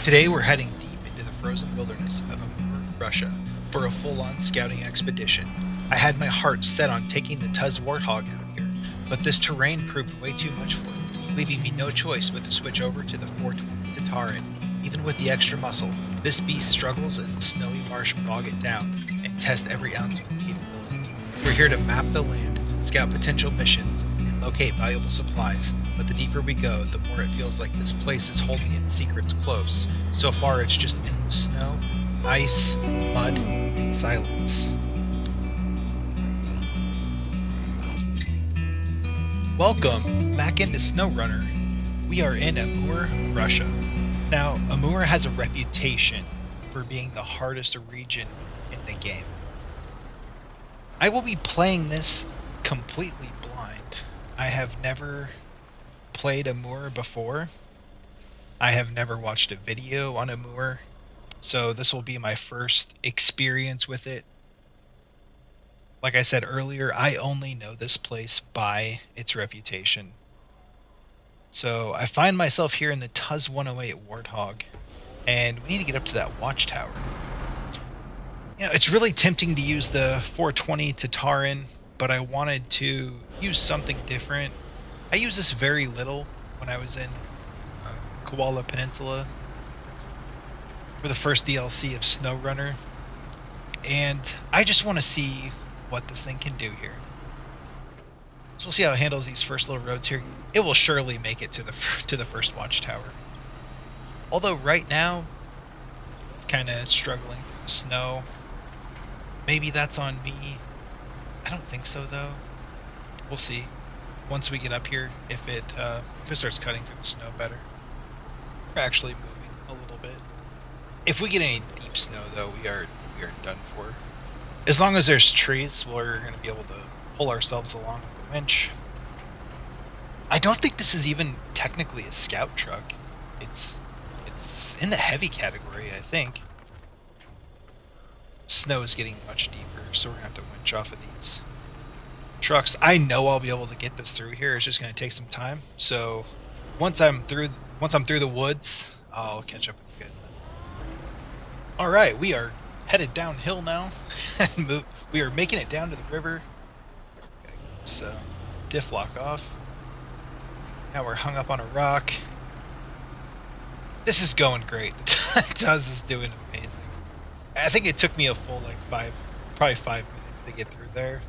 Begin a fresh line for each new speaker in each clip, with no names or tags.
Today we're heading deep into the frozen wilderness of Amur, Russia, for a full-on scouting expedition. I had my heart set on taking the Tuz Warthog out here, but this terrain proved way too much for me, leaving me no choice but to switch over to the 420 Tatarin. Even with the extra muscle, this beast struggles as the snowy marsh bog it down and test every ounce of its capability. We're here to map the land, scout potential missions, and locate valuable supplies, but the deeper we go, the more it feels like this place is holding its secrets close. So far, it's just endless snow, ice, mud, and silence. Welcome back into SnowRunner. We are in Amur, Russia. Now, Amur has a reputation for being the hardest region in the game. I will be playing this completely blind. I have never played Amur before. I have never watched a video on Amur, so this will be my first experience with it. Like I said earlier, I only know this place by its reputation. So I find myself here in the Tuz 108 Warthog, and we need to get up to that watchtower. You know, it's really tempting to use the 420 Tatarin, but I wanted to use something different. I use this very little when I was in Koala Peninsula for the first DLC of SnowRunner, and I just want to see what this thing can do here. So we'll see how it handles these first little roads here. It will surely make it to the first watchtower. Although right now it's kind of struggling through the snow. Maybe that's on me. I don't think so though. We'll see once we get up here if it starts cutting through the snow better. We're actually moving a little bit. If we get any deep snow though, we are done for. As long as there's trees, we're going to be able to pull ourselves along with the winch. I don't think this is even technically a scout truck. It's in the heavy category, I think. Snow is getting much deeper, so we're going to have to winch off of these trucks. I know I'll be able to get this through here. It's just going to take some time. So once I'm through the woods, I'll catch up with you guys then. All right, we are headed downhill now. We are making it down to the river. Gotta get this diff lock off. Now we're hung up on a rock. This is going great. The Tuz is doing amazing. I think it took me a full probably 5 minutes to get through there.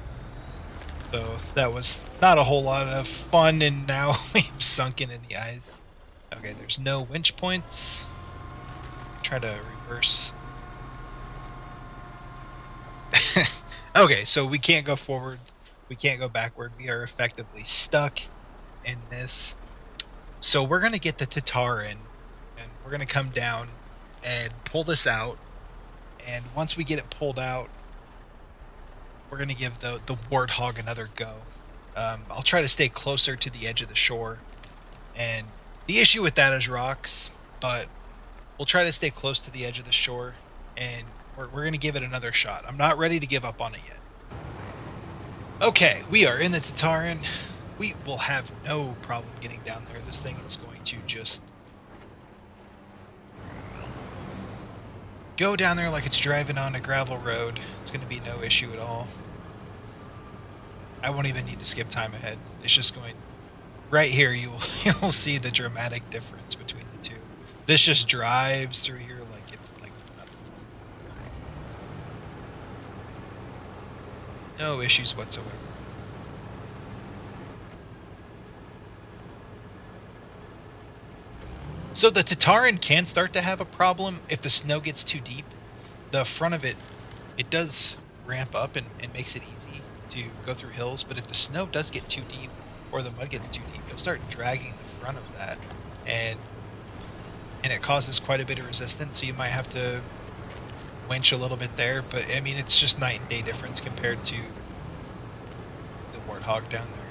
So that was not a whole lot of fun, and now we've sunken in the ice. Okay, there's no winch points. Try to reverse. Okay, so we can't go forward. We can't go backward. We are effectively stuck in this. So we're going to get the Tatarin, and we're going to come down and pull this out. And once we get it pulled out, we're going to give the Warthog another go. I'll try to stay closer to the edge of the shore. And the issue with that is rocks, but we'll try to stay close to the edge of the shore, and we're going to give it another shot. I'm not ready to give up on it yet. Okay, we are in the Tatarin. We will have no problem getting down there. This thing is going to just go down there like it's driving on a gravel road. It's going to be no issue at all. I won't even need to skip time ahead. It's just going right here. You'll see the dramatic difference between the two. This just drives through here like it's nothing. No issues whatsoever. So the Tatarin can start to have a problem if the snow gets too deep. The front of it does ramp up and makes it easy to go through hills, but if the snow does get too deep or the mud gets too deep, you'll start dragging the front of that, and it causes quite a bit of resistance, so you might have to winch a little bit there, but I mean, it's just night and day difference compared to the Warthog down there.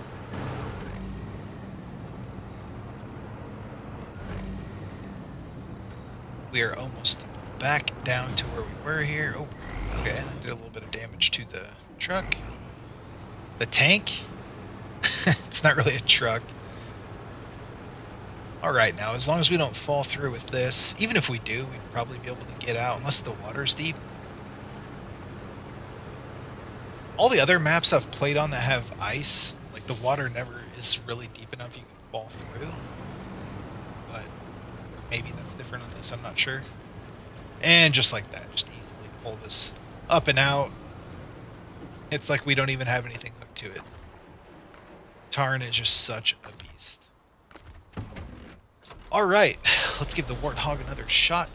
We are almost back down to where we were here. Oh, okay, that did a little bit of damage to the truck. The tank? It's not really a truck. Alright, now, as long as we don't fall through with this, even if we do, we'd probably be able to get out, unless the water's deep. All the other maps I've played on that have ice, like, the water never is really deep enough you can fall through. But maybe that's different on this, I'm not sure. And just like that, just easily pull this up and out. It's like we don't even have anything hooked to it. Tarn is just such a beast. Alright, let's give the Warthog another shot.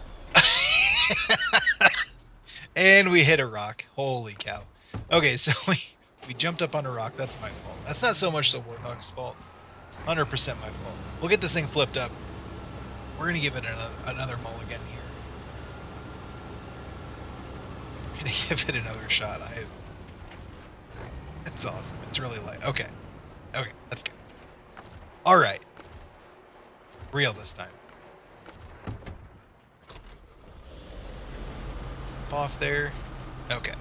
And we hit a rock. Holy cow. Okay, so we jumped up on a rock. That's my fault. That's not so much the Warthog's fault. 100% my fault. We'll get this thing flipped up. We're going to give it another mulligan here. We're going to give it another shot. It's awesome. It's really light. Okay. Okay, that's good. Alright. Real this time. Jump off there. Okay.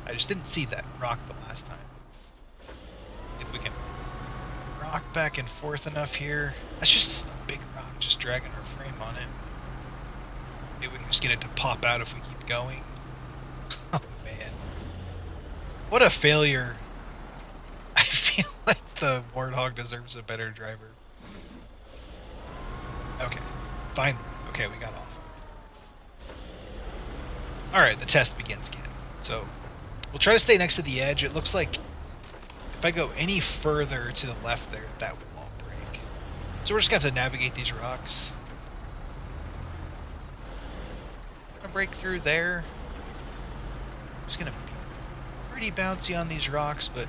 I just didn't see that rock the last time. If we can rock back and forth enough here. That's just a big rock, just dragging our frame on it. Maybe we can just get it to pop out if we keep going. Oh man. What a failure. I feel like the Warthog deserves a better driver. Okay. Finally. Okay, we got off. Alright, the test begins again. So, we'll try to stay next to the edge. It looks like if I go any further to the left there, that will all break. So we're just going to have to navigate these rocks. I'm going to break through there. Just going to be pretty bouncy on these rocks, but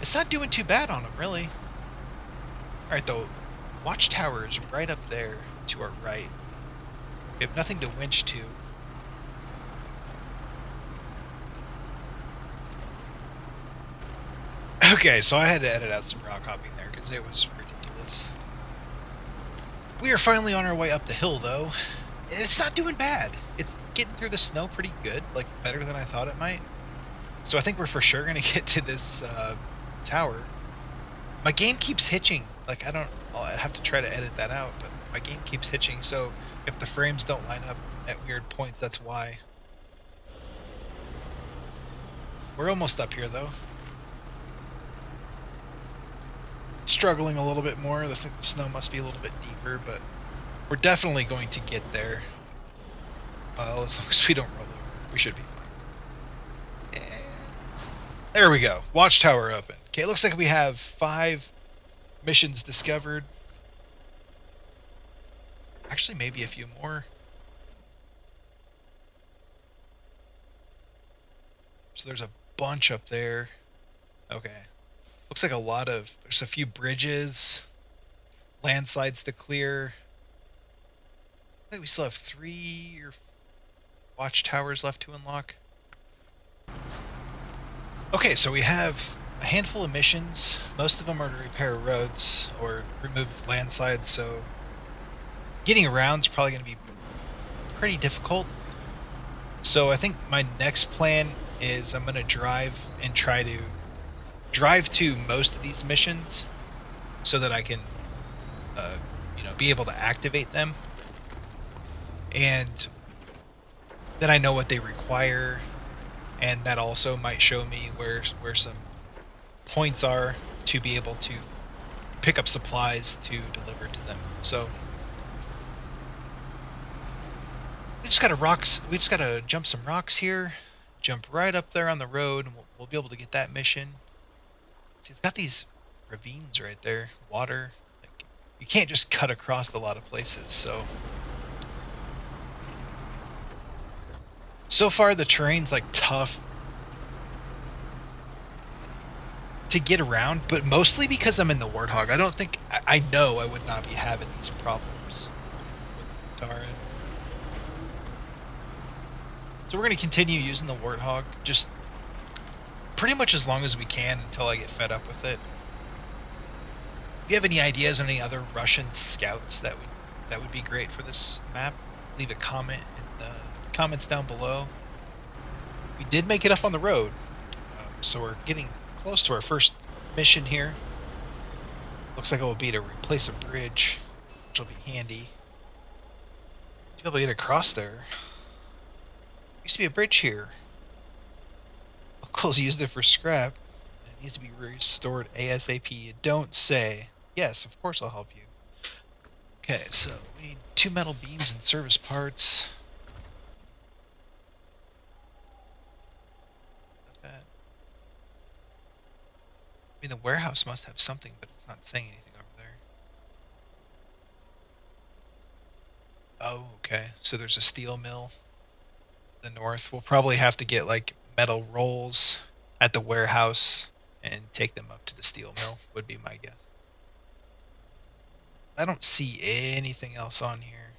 it's not doing too bad on them, really. Alright, though. Watchtower is right up there to our right. We have nothing to winch to. Okay, so I had to edit out some rock hopping there because it was ridiculous. We are finally on our way up the hill, though. It's not doing bad. It's getting through the snow pretty good, like better than I thought it might. So I think we're for sure going to get to this tower. My game keeps hitching. Like, I'll have to try to edit that out, but my game keeps hitching, so if the frames don't line up at weird points, that's why. We're almost up here, though. Struggling a little bit more. I think the snow must be a little bit deeper, but we're definitely going to get there. Well, as long as we don't roll over, we should be fine. And there we go. Watchtower open. Okay, it looks like we have 5 missions discovered. Actually, maybe a few more. So there's a bunch up there. Okay. Looks like there's a few bridges, landslides to clear. I think we still have 3 or 4 watchtowers left to unlock. Okay, so we have a handful of missions. Most of them are to repair roads or remove landslides, so getting around is probably going to be pretty difficult. So I think my next plan is I'm going to drive and try to drive to most of these missions so that I can be able to activate them, and then I know what they require, and that also might show me where some points are to be able to pick up supplies to deliver to them. So we just gotta jump some rocks here, jump right up there on the road, and we'll be able to get that mission. See, it's got these ravines right there, water. Like, you can't just cut across a lot of places, so far the terrain's like tough to get around, but mostly because I'm in the Warthog. I know I would not be having these problems with Tara. So we're going to continue using the Warthog, just pretty much as long as we can until I get fed up with it. If you have any ideas on any other Russian scouts that would be great for this map, leave a comment in the comments down below. We did make it up on the road, so we're getting close to our first mission here. Looks like it will be to replace a bridge. which will be handy. To be able to get across there. Used to be a bridge here. Locals used it for scrap. And it needs to be restored ASAP. You don't say. Yes, of course I'll help you. Okay, so we need 2 metal beams and service parts. I mean, the warehouse must have something, but it's not saying anything over there. Oh, okay. So there's a steel mill in the north. We'll probably have to get like metal rolls at the warehouse and take them up to the steel mill, would be my guess. I don't see anything else on here.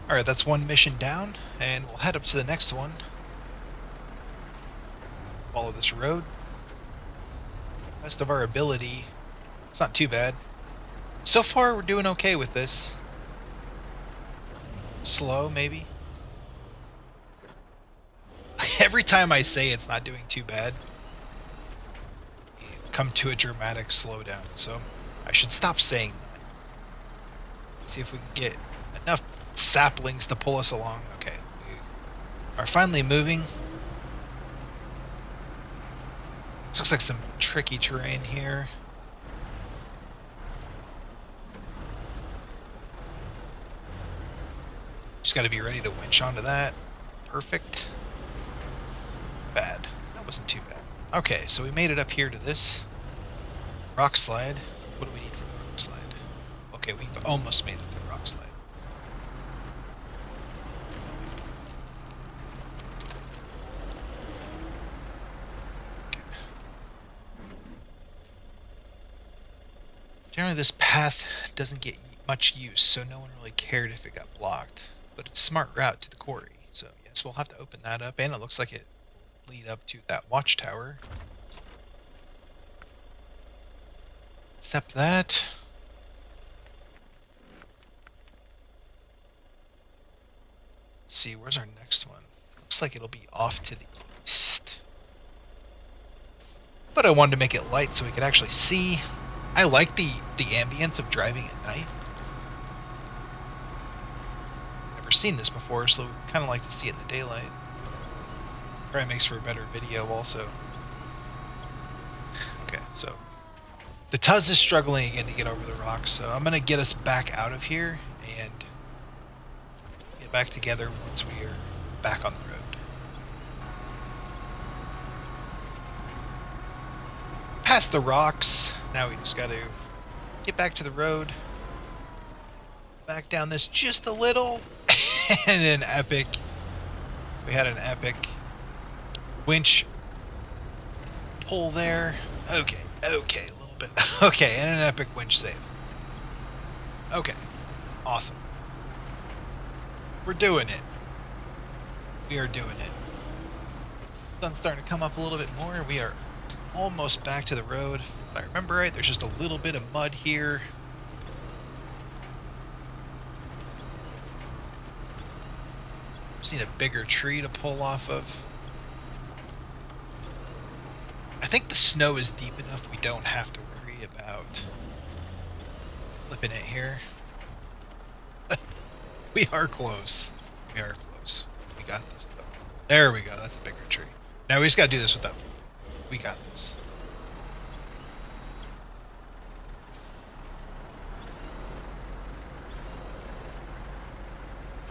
Alright, that's one mission down, and we'll head up to the next one. Follow this road. Best of our ability. It's not too bad. So far, we're doing okay with this. Slow, maybe. Every time I say it's not doing too bad, you come to a dramatic slowdown. So I should stop saying that. See if we can get enough saplings to pull us along. Okay, we are finally moving. This looks like some tricky terrain here. Just got to be ready to winch onto that. Perfect. Bad. That wasn't too bad. Okay, so we made it up here to this rock slide. What do we need for the rock slide? Okay, we've almost made it to the rock slide. Okay. Generally, this path doesn't get much use, so no one really cared if it got blocked. But it's a smart route to the quarry, so yes, we'll have to open that up, and it looks like it will lead up to that watchtower. Except that. Let's see, where's our next one? Looks like it'll be off to the east. But I wanted to make it light so we could actually see. I like the ambience of driving at night. Seen this before, so kind of like to see it in the daylight. Probably makes for a better video also. Okay, so the Tuz is struggling again to get over the rocks, so I'm gonna get us back out of here and get back together once we are back on the road. Past the rocks, now we just gotta get back to the road. Back down this just a little. And we had an epic winch pull there. Okay, a little bit. Okay, and an epic winch save. Okay, awesome. We're doing it. We are doing it. Sun's starting to come up a little bit more. We are almost back to the road. If I remember right, there's just a little bit of mud here. Just need a bigger tree to pull off of. I think the snow is deep enough we don't have to worry about flipping it here. We are close. We are close. We got this though. There we go. That's a bigger tree. Now we just gotta do this without. We got this.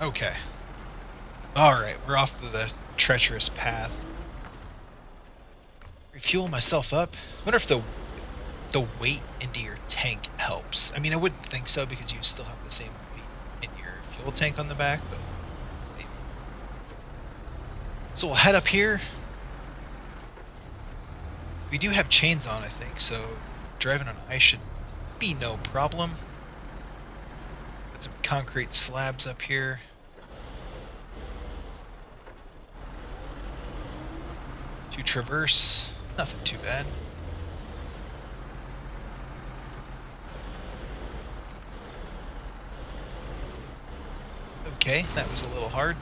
Okay. Alright, we're off to the treacherous path. Refuel myself up. I wonder if the weight into your tank helps. I mean, I wouldn't think so because you still have the same weight in your fuel tank on the back, but maybe. So we'll head up here. We do have chains on, I think, so driving on ice should be no problem. Got some concrete slabs up here. To traverse, nothing too bad. Okay, that was a little hard.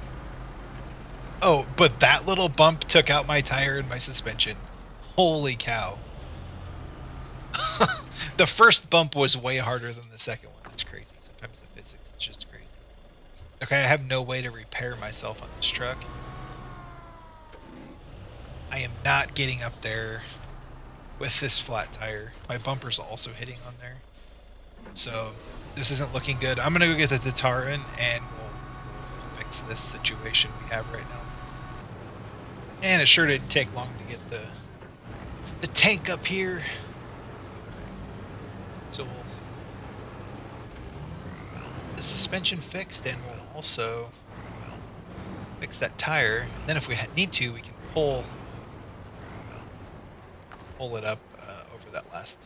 Oh, but that little bump took out my tire and my suspension. Holy cow. The first bump was way harder than the second one. That's crazy. So Sometimes the physics is just crazy. Okay, I have no way to repair myself on this truck. I am not getting up there with this flat tire. My bumper's also hitting on there. So this isn't looking good. I'm gonna go get the Tataran and we'll fix this situation we have right now. And it sure didn't take long to get the tank up here. So we'll the suspension fixed, and we'll also fix that tire. And then if we need to, we can pull it up over that last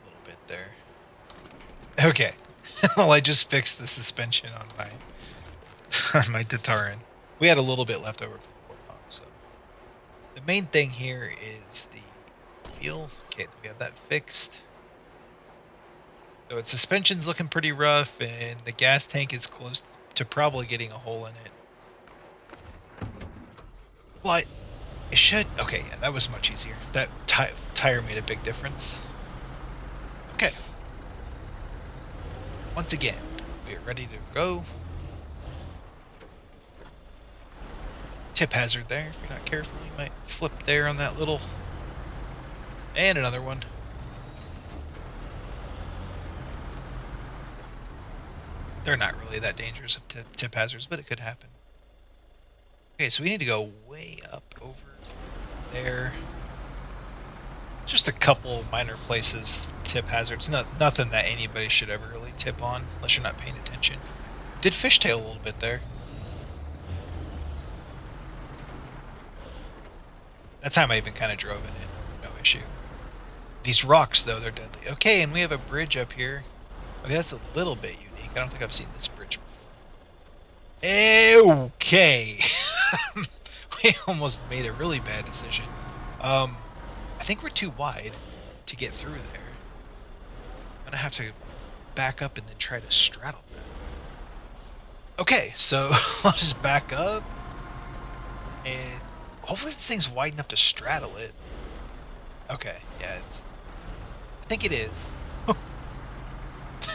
little bit there. Okay. Well, I just fixed the suspension on my Tataran. We had a little bit left over for the Warthog, so the main thing here is the wheel. Okay, we have that fixed. So its suspension's looking pretty rough, and the gas tank is close to probably getting a hole in it. But it should. Okay, yeah, that was much easier. That tire made a big difference. Okay. Once again, we are ready to go. Tip hazard there. If you're not careful, you might flip there on that little... And another one. They're not really that dangerous of tip hazards, but it could happen. Okay, so we need to go way up over there. Just a couple minor places, tip hazards. Nothing that anybody should ever really tip on, unless you're not paying attention. Did fishtail a little bit there. That time I even kind of drove in it, no issue. These rocks, though, they're deadly. Okay, and we have a bridge up here. Okay, that's a little bit unique. I don't think I've seen this bridge before. Okay. We almost made a really bad decision. I think we're too wide to get through there. I'm gonna have to back up and then try to straddle that. Okay, so I'll just back up, and hopefully this thing's wide enough to straddle it. Okay, yeah, I think it is.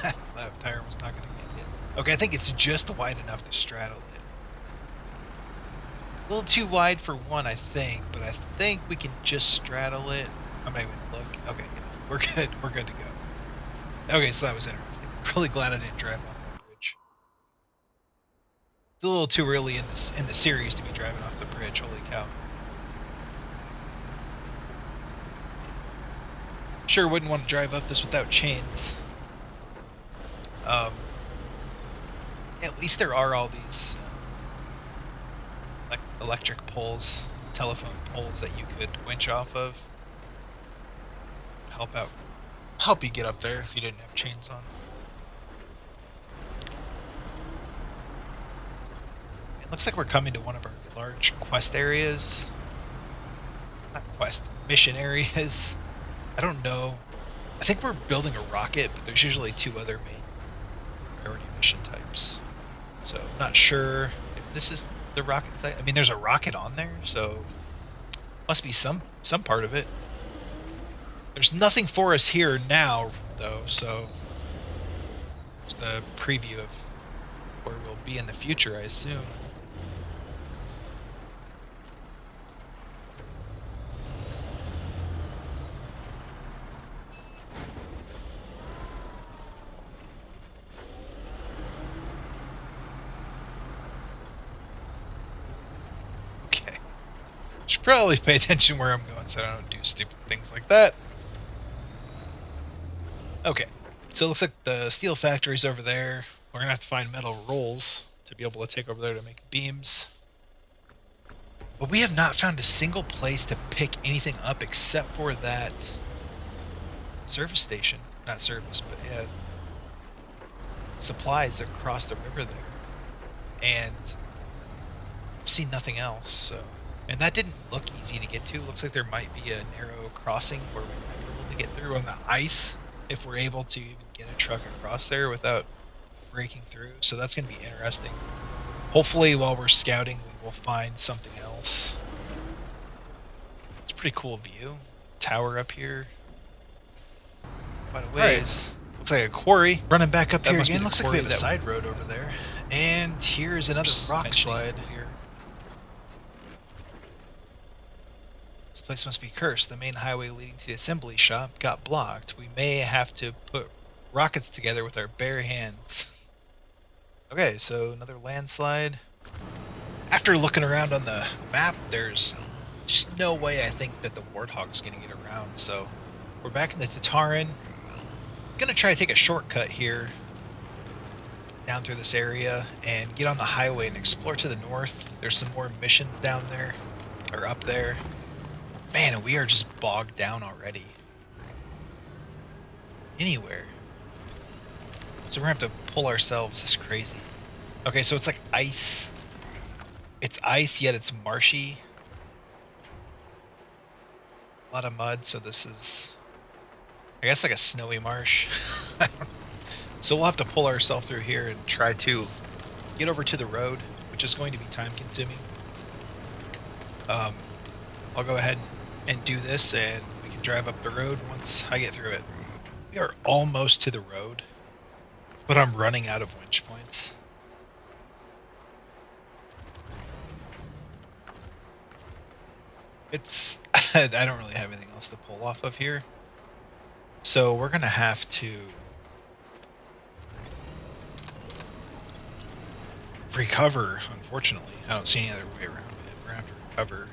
That left tire was not gonna make it. Okay, I think it's just wide enough to straddle it. A little too wide for one, I think, but I think we can just straddle it. I'm not even looking. Okay, we're good. We're good to go. Okay, so that was interesting. Really glad I didn't drive off that bridge. It's a little too early in the series to be driving off the bridge. Holy cow! Sure wouldn't want to drive up this without chains. At least there are all these like electric poles, telephone poles that you could winch off of. Help you get up there if you didn't have chains on. It looks like we're coming to one of our large quest areas. Not quest, mission areas. I don't know. I think we're building a rocket, but there's usually two other main priority mission types. So I'm not sure if this is the rocket site. I mean, there's a rocket on there, so must be some part of it. There's nothing for us here now, though, so it's the preview of where we'll be in the future, I assume. Okay. Should probably pay attention where I'm going so I don't do stupid things like that. Okay, so it looks like the steel factory's over there. We're gonna have to find metal rolls to be able to take over there to make beams. But we have not found a single place to pick anything up except for that service station. Not service, but yeah, supplies across the river there. And I've seen nothing else, so. And that didn't look easy to get to. Looks like there might be a narrow crossing where we might be able to get through on the ice, if we're able to even get a truck across there without breaking through. So that's going to be interesting. Hopefully while we're scouting we will find something else. It's a pretty cool view. Tower up here. Quite a ways. Looks like a quarry. Running back up here again. Looks like we have a
side
road over there. And here's another rock slide here. This place must be cursed. The main highway leading to the assembly shop got blocked. We may have to put rockets together with our bare hands. Okay, so another landslide. After looking around on the map, there's just no way I think that the Warthog's going to get around. So we're back in the Tataran. Going to try to take a shortcut here down through this area and get on the highway and explore to the north. There's some more missions down there, or up there. Man, we are just bogged down already. Anywhere. So we're going to have to pull ourselves. This is crazy. Okay, so it's like ice. It's ice, yet it's marshy. A lot of mud, so this is, I guess, like a snowy marsh. So we'll have to pull ourselves through here and try to get over to the road, which is going to be time consuming. I'll go ahead and do this, and we can drive up the road once I get through it. We are almost to the road, but I'm running out of winch points. It's I don't really have anything else to pull off of here, so we're gonna have to recover. Unfortunately, I don't see any other way around it. We're gonna have to recover.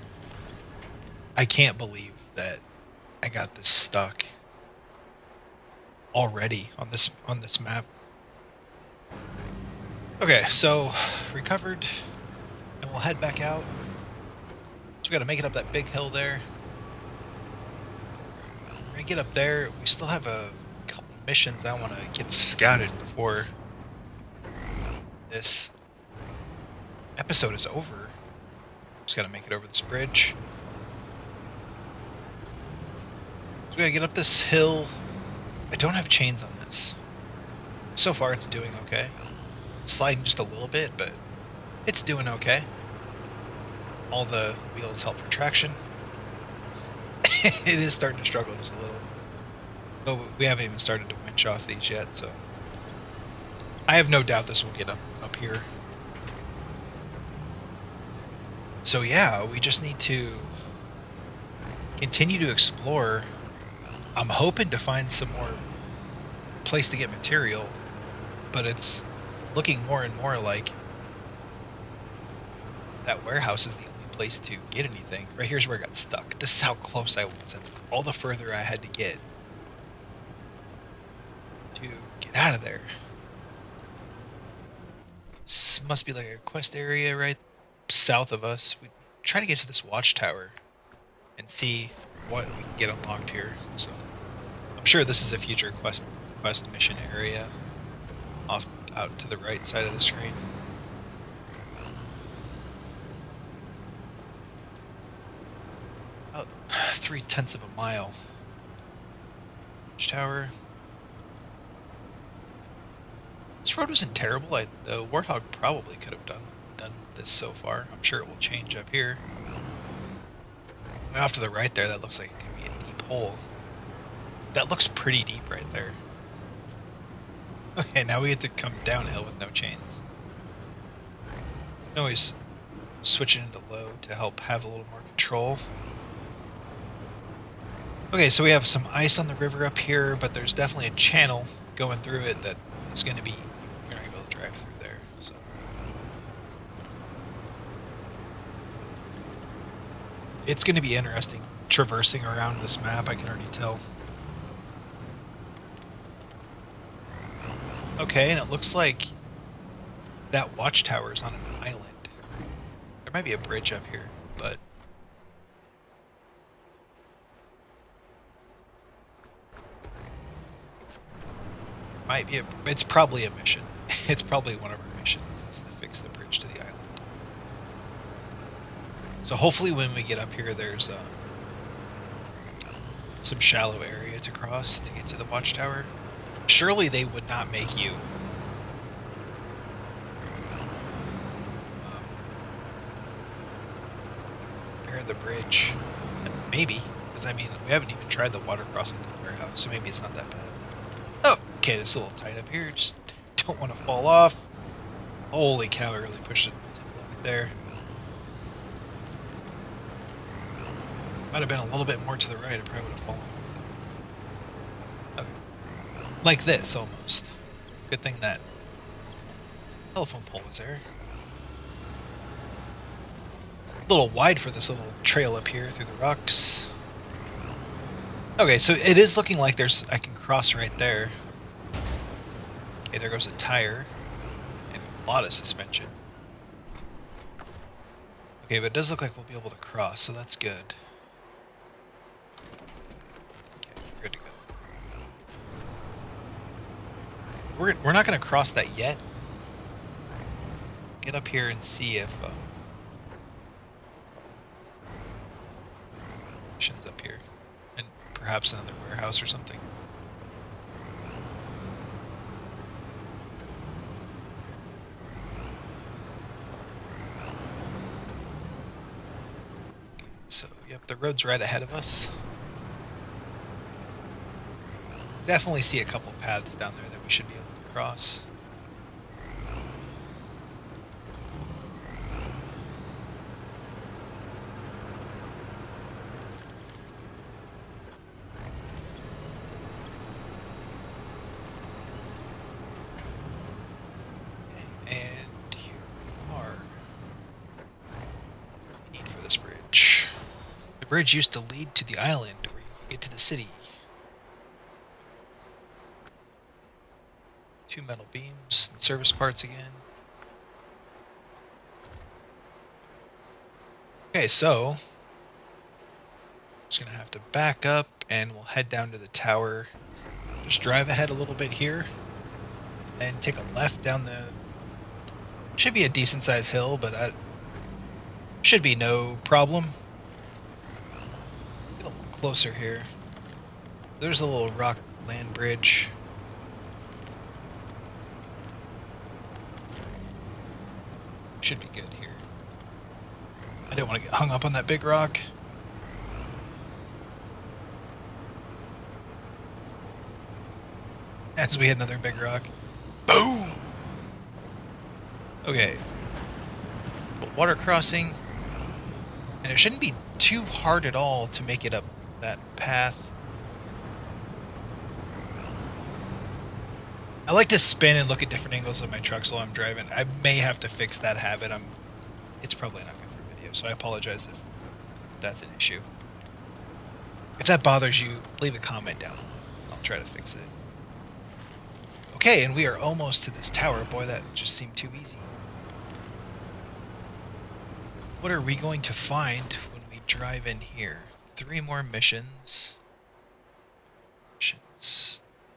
I can't believe that I got this stuck already on this map. Okay, so recovered, and we'll head back out. So we got to make it up that big hill there. We're gonna get up there. We still have a couple missions I want to get scouted before this episode is over. Just got to make it over this bridge. So we got to get up this hill. I don't have chains on this. So far it's doing okay. It's sliding just a little bit, but it's doing okay. All the wheels help for traction. It is starting to struggle just a little. But we haven't even started to winch off these yet, so I have no doubt this will get up here. So yeah, we just need to continue to explore. I'm hoping to find some more place to get material, but it's looking more and more like that warehouse is the only place to get anything. Right here's where I got stuck. This is how close I was. That's all the further I had to get out of there. This must be like a quest area right south of us. We try to get to this watchtower and see what we can get unlocked here. So I'm sure this is a future quest mission area off out to the right side of the screen. About 0.3 of a mile. Watchtower. This road wasn't terrible. The Warthog probably could have done this so far. I'm sure it will change up here. Off to the right there, that looks like it could be a deep hole. That looks pretty deep right there. Okay, now we have to come downhill with no chains. You can always switch it into low to help have a little more control. Okay, so we have some ice on the river up here, but there's definitely a channel going through it that is going to be, we're not able to drive through there. So it's going to be interesting traversing around this map, I can already tell. Okay, and it looks like that watchtower is on an island. There might be a bridge up here, but it's probably a mission. It's probably one of our missions is to fix the bridge to the island. So hopefully when we get up here, there's some shallow area to cross to get to the watchtower. Surely they would not make you repair the bridge. Maybe, because I mean, we haven't even tried the water crossing to the warehouse, so maybe it's not that bad. Oh, Okay, it's a little tight up here. Just don't want to fall off. Holy cow, I really pushed it to the limit there. Might have been a little bit more to the right. I probably would have fallen off. Okay. Like this, almost. Good thing that telephone pole was there. A little wide for this little trail up here through the rocks. Okay, so it is looking like I can cross right there. Okay, there goes a tire. And a lot of suspension. Okay, but it does look like we'll be able to cross, so that's good. Okay, we're good to go. We're not going to cross that yet. Get up here and see if missions up here, and perhaps another warehouse or something. So, yep, the road's right ahead of us. Definitely see a couple paths down there that we should be able to cross. Okay, and here we are. Need for this bridge. The bridge used to lead to the island where you could get to the city. 2 metal beams and service parts again. Okay, so just gonna have to back up and we'll head down to the tower. Just drive ahead a little bit here and take a left down the, should be a decent sized hill, but should be no problem. Get a little closer here. There's a little rock land bridge. Should be good here. I didn't want to get hung up on that big rock. As we hit another big rock. Boom! Okay. Water crossing. And it shouldn't be too hard at all to make it up that path. I like to spin and look at different angles of my trucks while I'm driving. I may have to fix that habit. It's probably not good for video, so I apologize if that's an issue. If that bothers you, leave a comment down below. I'll try to fix it. Okay, and we are almost to this tower. Boy, that just seemed too easy. What are we going to find when we drive in here? 3 more missions.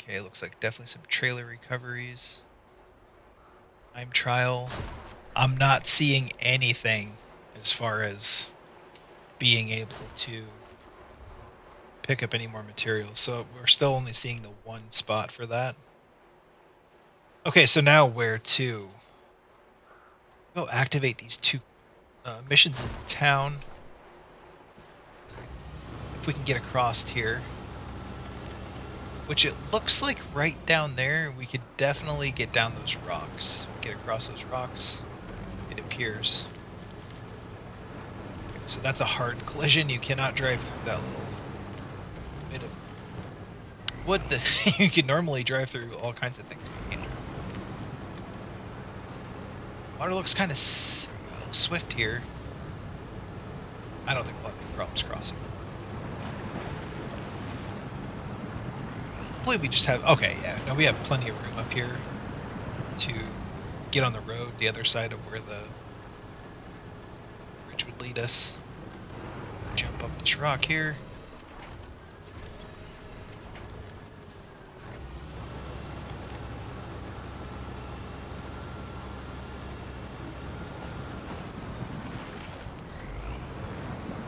Okay, looks like definitely some trailer recoveries. Time trial. I'm not seeing anything as far as being able to pick up any more materials. So we're still only seeing the 1 spot for that. Okay, so now where to? Go activate these 2 missions in town. If we can get across here. Which it looks like right down there, we could definitely get down those rocks. Get across those rocks, it appears. Okay, so that's a hard collision. You cannot drive through that little bit of wood that you could normally drive through all kinds of things. Water looks kind of swift here. I don't think we'll have any problems crossing. Hopefully we just have, okay, yeah, no, we have plenty of room up here to get on the road, the other side of where the bridge would lead us. Jump up this rock here.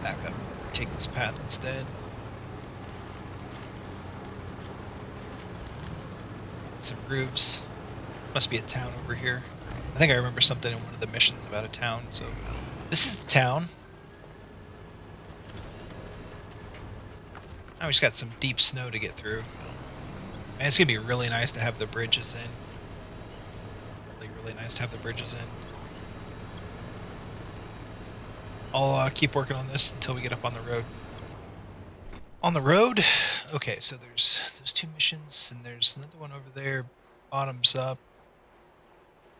Back up, take this path instead. Some roofs. Must be a town over here. I think I remember something in one of the missions about a town, so this is the town. Now we just got some deep snow to get through. Man, it's gonna be really nice to have the bridges in. Really, really nice to have the bridges in. I'll keep working on this until we get up on the road. On the road, okay, so there's those 2 missions, and there's another one over there, bottoms up.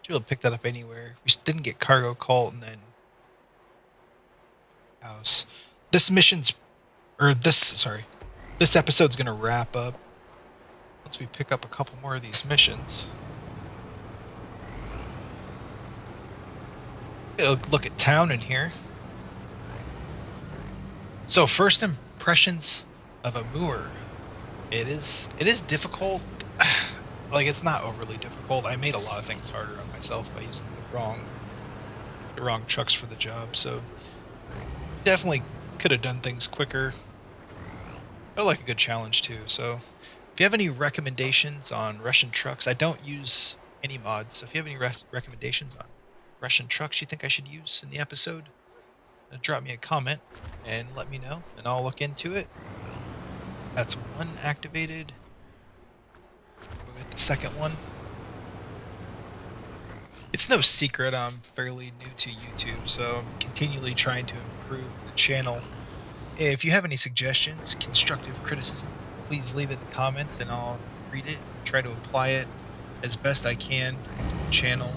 Should be able to pick that up anywhere. We didn't get cargo cult, and then house. This mission's, or this episode's gonna wrap up once we pick up a couple more of these missions. We'll look at town in here. So first impressions of Amur. It is difficult. Like, it's not overly difficult. I made a lot of things harder on myself by using the wrong trucks for the job. So definitely could have done things quicker. But I like a good challenge too. So if you have any recommendations on Russian trucks, I don't use any mods. So if you have any recommendations on Russian trucks you think I should use in the episode, drop me a comment and let me know, and I'll look into it. That's one activated. We'll get the second one. It's no secret I'm fairly new to YouTube, so I'm continually trying to improve the channel. If you have any suggestions, constructive criticism, please leave it in the comments and I'll read it, try to apply it as best I can to the channel.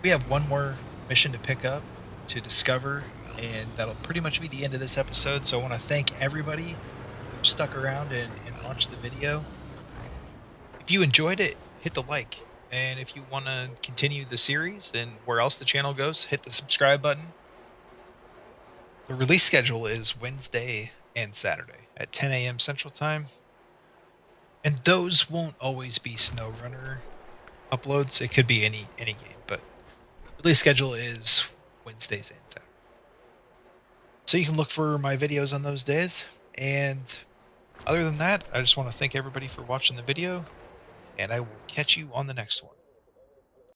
We have one more mission to pick up, to discover, and that'll pretty much be the end of this episode. So I want to thank everybody who stuck around and watched the video. If you enjoyed it, hit the like. And if you want to continue the series and where else the channel goes, hit the subscribe button. The release schedule is Wednesday and Saturday at 10 a.m. Central Time. And those won't always be SnowRunner uploads. It could be any game, but release schedule is Wednesdays and Saturdays. So you can look for my videos on those days. And other than that, I just want to thank everybody for watching the video, and I will catch you on the next one.